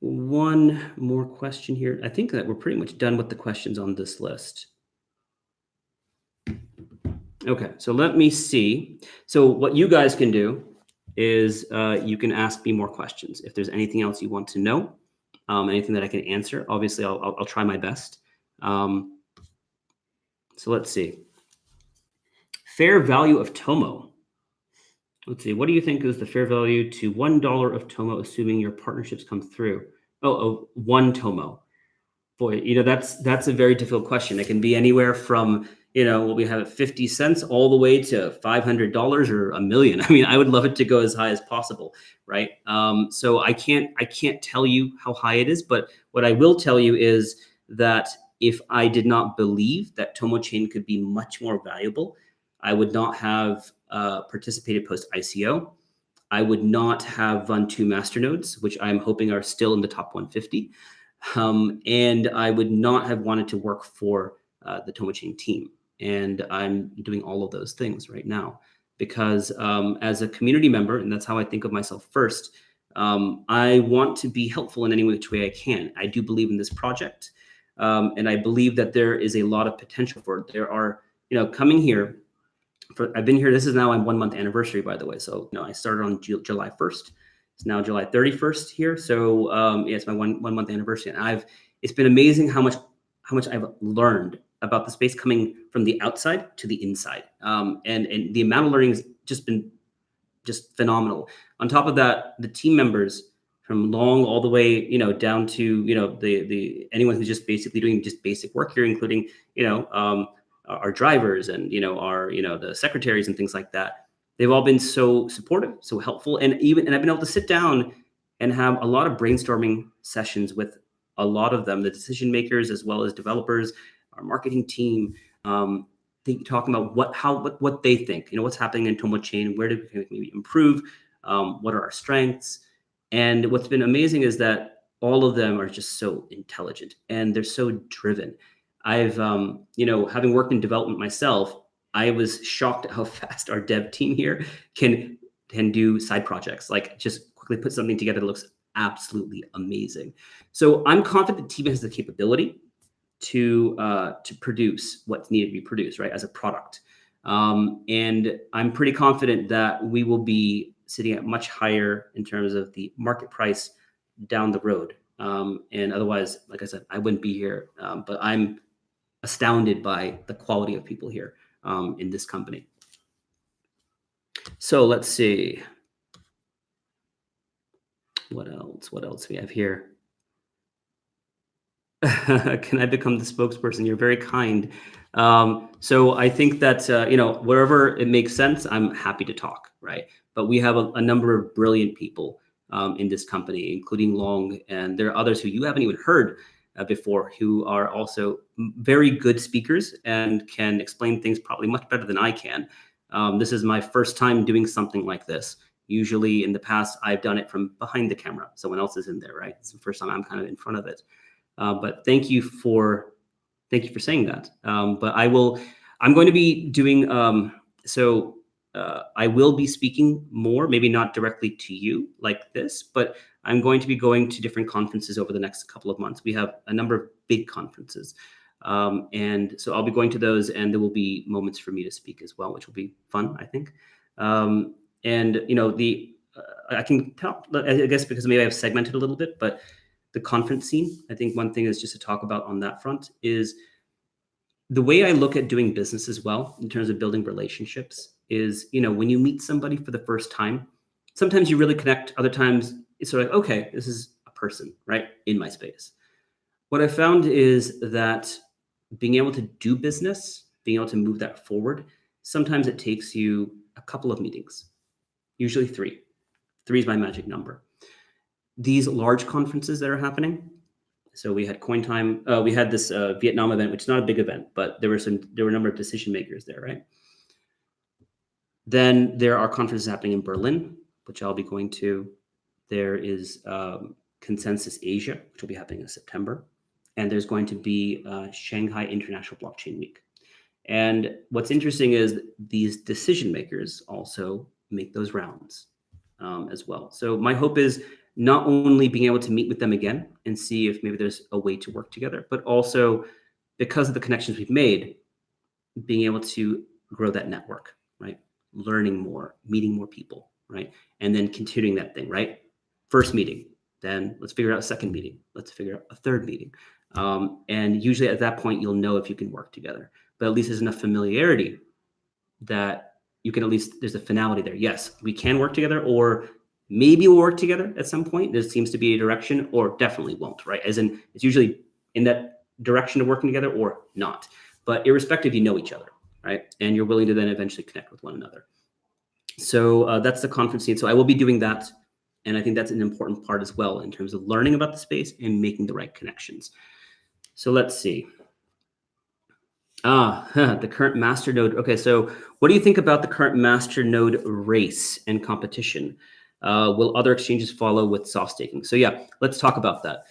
One more question here. I think that we're pretty much done with the questions on this list. Okay, so let me see. So what you guys can do is you can ask me more questions. If there's anything else you want to know, anything that I can answer, obviously I'll try my best. So let's see. Fair value of Tomo. Let's see. What do you think is the fair value to $1 of Tomo, assuming your partnerships come through? Oh, one Tomo. Boy, that's a very difficult question. It can be anywhere from what we have at 50 cents all the way to $500 or $1 million. I mean, I would love it to go as high as possible, right? So I can't tell you how high it is, but what I will tell you is that if I did not believe that TomoChain could be much more valuable, I would not have participated post ICO. I would not have run 2 Masternodes, which I'm hoping are still in the top 150. And I would not have wanted to work for the TomoChain team. And I'm doing all of those things right now because as a community member, and that's how I think of myself first, I want to be helpful in any which way I can. I do believe in this project. And I believe that there is a lot of potential for it. There are, coming here, I've been here, this is now my 1 month anniversary, by the way. So, I started on July 1st. It's now July 31st here. So yeah, it's my one month anniversary. And it's been amazing how much I've learned about the space coming from the outside to the inside. And the amount of learning has just been phenomenal. On top of that, the team members from Long all the way, down to, the anyone who's just basically doing just basic work here, including, our drivers and, our, the secretaries and things like that. They've all been so supportive, so helpful. And I've been able to sit down and have a lot of brainstorming sessions with a lot of them, the decision makers, as well as developers, our marketing team, talking about what they think, what's happening in TomoChain, where do we maybe improve, what are our strengths. And what's been amazing is that all of them are just so intelligent and they're so driven. I've, having worked in development myself, I was shocked at how fast our dev team here can do side projects, like just quickly put something together that looks absolutely amazing. So I'm confident the team has the capability to produce what's needed to be produced, right, as a product. And I'm pretty confident that we will be sitting at much higher in terms of the market price down the road. And otherwise, like I said, I wouldn't be here. But I'm astounded by the quality of people here in this company. So let's see. What else we have here? Can I become the spokesperson? You're very kind. So I think that, wherever it makes sense, I'm happy to talk, right? But we have a number of brilliant people in this company, including Long, and there are others who you haven't even heard before who are also very good speakers and can explain things probably much better than I can. This is my first time doing something like this. Usually in the past, I've done it from behind the camera. Someone else is in there, right? It's the first time I'm kind of in front of it. But thank you for saying that. But I'm going to be doing, I will be speaking more, maybe not directly to you like this, but I'm going to be going to different conferences over the next couple of months. We have a number of big conferences. And so I'll be going to those, and there will be moments for me to speak as well, which will be fun, I think. And, I can tell, I guess, because maybe I've segmented a little bit, but the conference scene, I think one thing is just to talk about on that front is The way I look at doing business as well, in terms of building relationships, is, when you meet somebody for the first time, sometimes you really connect. Other times it's sort of like, okay, this is a person, right, in my space. What I found is that being able to do business, being able to move that forward, sometimes it takes you a couple of meetings, usually three. Three is my magic number. These large conferences that are happening. So we had Coin Time. We had this Vietnam event, which is not a big event, but there were a number of decision makers there, right? Then there are conferences happening in Berlin, which I'll be going to. There is Consensus Asia, which will be happening in September. And there's going to be Shanghai International Blockchain Week. And what's interesting is these decision makers also make those rounds as well. So my hope is not only being able to meet with them again and see if maybe there's a way to work together, but also because of the connections we've made, being able to grow that network, right? Learning more, meeting more people, right? And then continuing that thing, right? First meeting, then let's figure out a second meeting. Let's figure out a third meeting. And usually at that point, you'll know if you can work together. But at least there's enough familiarity that you can, at least there's a finality there. Yes, we can work together, or maybe we'll work together at some point. There seems to be a direction, or definitely won't, right? As in, it's usually in that direction of working together or not. But irrespective, you know each other, right? And you're willing to then eventually connect with one another. So that's the conference scene. So I will be doing that. And I think that's an important part as well in terms of learning about the space and making the right connections. So let's see. The current Masternode. Okay, so what do you think about the current Masternode race and competition? Will other exchanges follow with soft staking? So yeah, let's talk about that.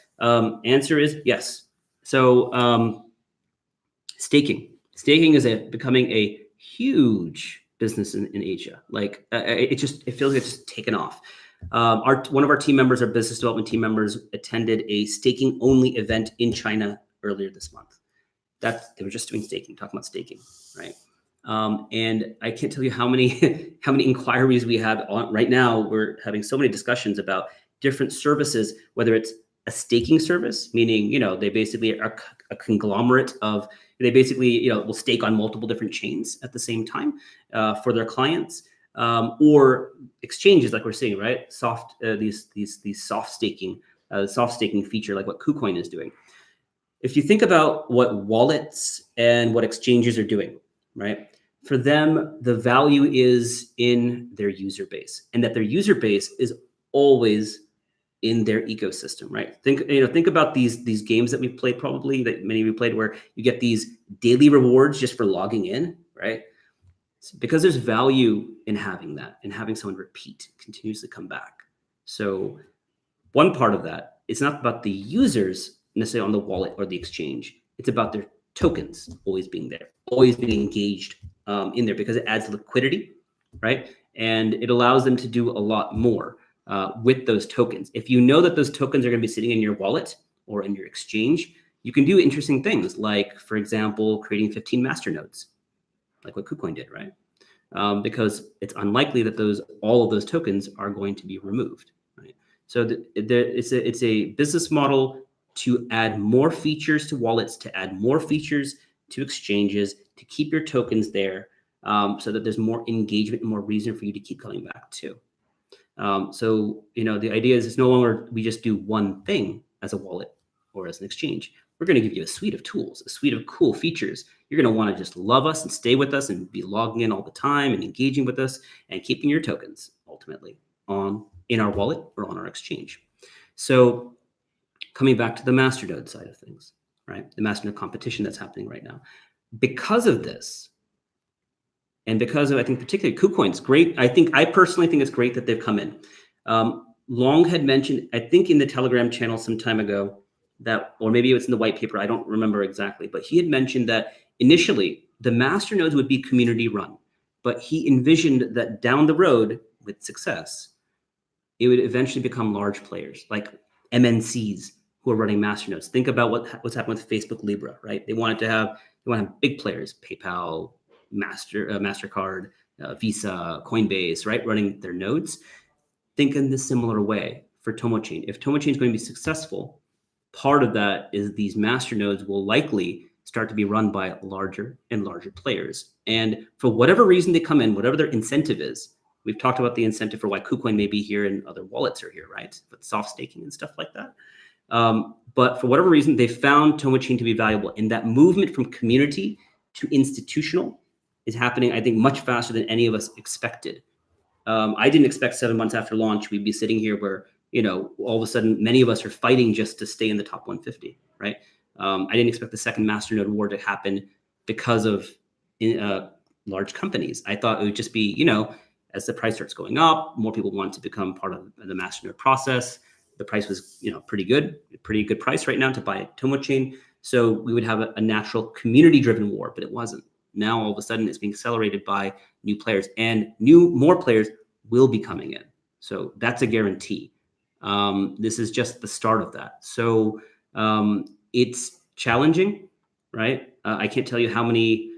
Answer is yes. So staking is becoming a huge business in Asia. Like it feels like it's just taken off. One of our team members, our business development team members, attended a staking only event in China earlier this month. They were just doing staking, talking about staking, right? And I can't tell you how many inquiries we have on right now. We're having so many discussions about different services, whether it's a staking service, meaning they basically are a conglomerate of, they basically will stake on multiple different chains at the same time for their clients, or exchanges like we're seeing, right? These soft staking feature like what KuCoin is doing. If you think about what wallets and what exchanges are doing, right? For them, the value is in their user base, and that their user base is always in their ecosystem, right? Think about these games that we've played, probably that many of you played, where you get these daily rewards just for logging in, right? Because there's value in having that and having someone continuously come back. So one part of that, it's not about the users necessarily on the wallet or the exchange. It's about their tokens always being there, always being engaged in there, because it adds liquidity, right? And it allows them to do a lot more with those tokens. If you know that those tokens are going to be sitting in your wallet or in your exchange, you can do interesting things, like, for example, creating 15 masternodes, like what KuCoin did, right? Because it's unlikely that all of those tokens are going to be removed, right? So it's a business model to add more features to wallets, to add more features to exchanges, to keep your tokens there, so that there's more engagement and more reason for you to keep coming back to. So the idea is, it's no longer we just do one thing as a wallet or as an exchange. We're going to give you a suite of tools, a suite of cool features. You're going to want to just love us and stay with us and be logging in all the time and engaging with us and keeping your tokens ultimately in our wallet or on our exchange. So coming back to the Masternode side of things, right? The Masternode competition that's happening right now. Because of this, and because of, I think, particularly KuCoin's great. I personally think it's great that they've come in. Long had mentioned, I think in the Telegram channel some time ago, that, or maybe it was in the white paper, I don't remember exactly, but he had mentioned that initially the Masternodes would be community run, but he envisioned that down the road with success, it would eventually become large players like MNCs who are running Masternodes. Think about what's happened with Facebook Libra, right? They want to have big players, PayPal, MasterCard, Visa, Coinbase, right? Running their nodes. Think in this similar way for TomoChain. If TomoChain is going to be successful, part of that is these Masternodes will likely start to be run by larger and larger players. And for whatever reason they come in, whatever their incentive is, we've talked about the incentive for why KuCoin may be here and other wallets are here, right? With soft staking and stuff like that. But for whatever reason, they found TomoChain to be valuable. And that movement from community to institutional is happening, I think, much faster than any of us expected. I didn't expect 7 months after launch, we'd be sitting here where, all of a sudden, many of us are fighting just to stay in the top 150, right? I didn't expect the second Masternode war to happen because of large companies. I thought it would just be, as the price starts going up, more people want to become part of the Masternode process. The price was, pretty good price right now to buy TomoChain. So we would have a natural community-driven war, but it wasn't. Now all of a sudden it's being accelerated by new players, and more players will be coming in. So that's a guarantee. This is just the start of that. So it's challenging, right? I can't tell you how many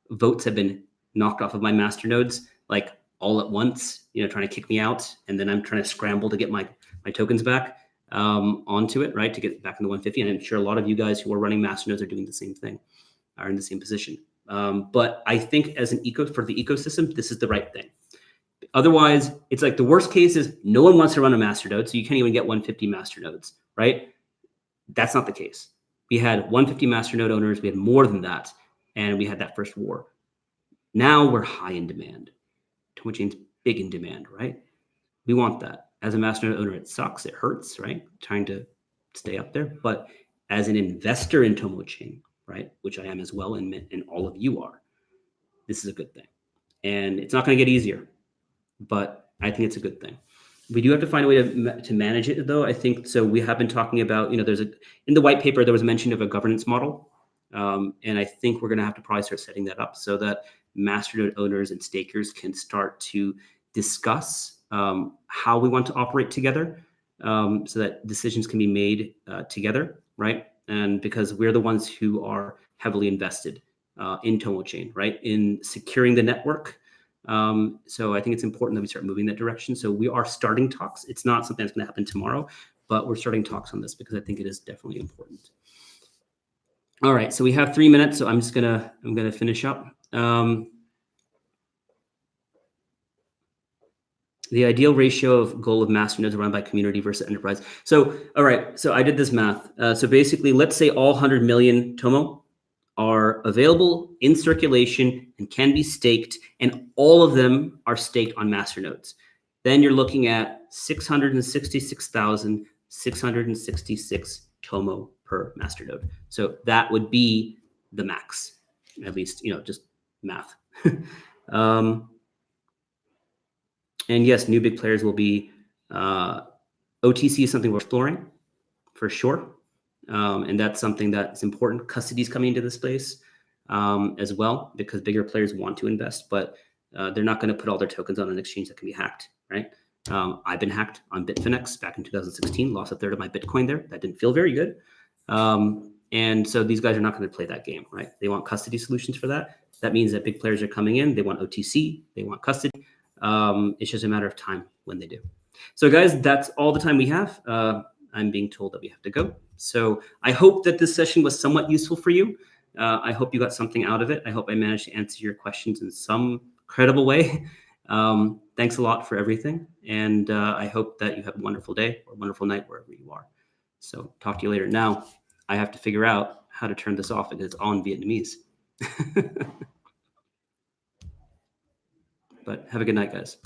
votes have been knocked off of my masternodes, like all at once, trying to kick me out. And then I'm trying to scramble to get my tokens back onto it, right? To get back in the 150. And I'm sure a lot of you guys who are running masternodes are doing the same thing, are in the same position. But I think as for the ecosystem, this is the right thing. Otherwise, it's like the worst case is no one wants to run a masternode, so you can't even get 150 masternodes, right? That's not the case. We had 150 masternode owners. We had more than that. And we had that first war. Now we're high in demand. TomoChain's big in demand, right? We want that. As a masternode owner, it sucks. It hurts, right? Trying to stay up there. But as an investor in TomoChain, right, which I am as well, and all of you are, this is a good thing. And it's not going to get easier, but I think it's a good thing. We do have to find a way to manage it, though. I think so. We have been talking about, in the white paper, there was mention of a governance model. And I think we're going to have to probably start setting that up so that masternode owners and stakers can start to discuss how we want to operate together, so that decisions can be made together, right? And because we're the ones who are heavily invested in TomoChain, right, in securing the network. So I think it's important that we start moving that direction. So we are starting talks. It's not something that's going to happen tomorrow, but we're starting talks on this because I think it is definitely important. All right, so we have 3 minutes, so I'm gonna finish up. The ideal ratio of goal of masternodes run by community versus enterprise. So, all right, so I did this math. So basically, let's say all 100 million Tomo are available in circulation and can be staked, and all of them are staked on masternodes. Then you're looking at 666,666 Tomo per masternode. So that would be the max, at least, just math. And yes, new big players will be, OTC is something we're exploring for sure. And that's something that's important. Custody is coming into this space as well, because bigger players want to invest, but they're not going to put all their tokens on an exchange that can be hacked, right? I've been hacked on Bitfinex back in 2016, lost a third of my Bitcoin there. That didn't feel very good. And so these guys are not going to play that game, right? They want custody solutions for that. That means that big players are coming in. They want OTC. They want custody. It's just a matter of time when they do. So guys, that's all the time we have. I'm being told that we have to go. So I hope that this session was somewhat useful for you. I hope you got something out of it. I hope I managed to answer your questions in some credible way. Thanks a lot for everything. And I hope that you have a wonderful day or a wonderful night wherever you are. So talk to you later. Now, I have to figure out how to turn this off because it's all in Vietnamese. But have a good night, guys.